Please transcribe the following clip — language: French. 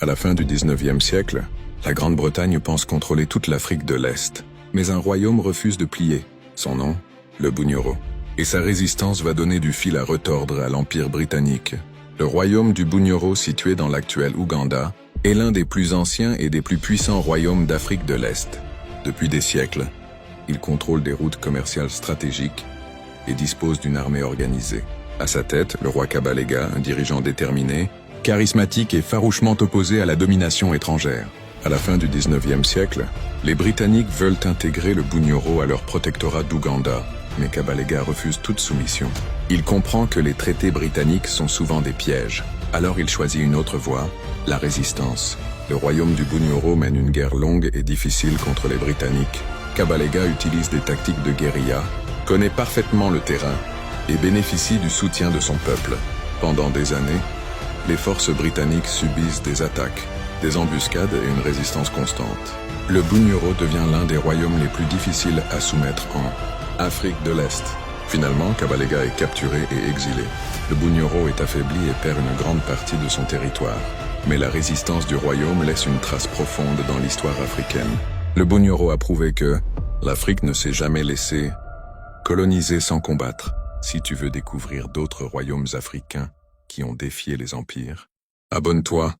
À la fin du 19e siècle, la Grande-Bretagne pense contrôler toute l'Afrique de l'Est. Mais un royaume refuse de plier. Son nom, le Bunyoro. Et sa résistance va donner du fil à retordre à l'Empire britannique. Le royaume du Bunyoro, situé dans l'actuel Ouganda, est l'un des plus anciens et des plus puissants royaumes d'Afrique de l'Est. Depuis des siècles, il contrôle des routes commerciales stratégiques et dispose d'une armée organisée. À sa tête, le roi Kabalega, un dirigeant déterminé, charismatique et farouchement opposé à la domination étrangère. À la fin du 19e siècle, les Britanniques veulent intégrer le Bunyoro à leur protectorat d'Ouganda, mais Kabalega refuse toute soumission. Il comprend que les traités britanniques sont souvent des pièges. Alors il choisit une autre voie, la résistance. Le royaume du Bunyoro mène une guerre longue et difficile contre les Britanniques. Kabalega utilise des tactiques de guérilla, connaît parfaitement le terrain et bénéficie du soutien de son peuple. Pendant des années, les forces britanniques subissent des attaques, des embuscades et une résistance constante. Le Bunyoro devient l'un des royaumes les plus difficiles à soumettre en Afrique de l'Est. Finalement, Kabalega est capturé et exilé. Le Bunyoro est affaibli et perd une grande partie de son territoire. Mais la résistance du royaume laisse une trace profonde dans l'histoire africaine. Le Bunyoro a prouvé que l'Afrique ne s'est jamais laissée coloniser sans combattre. Si tu veux découvrir d'autres royaumes africains qui ont défié les empires, abonne-toi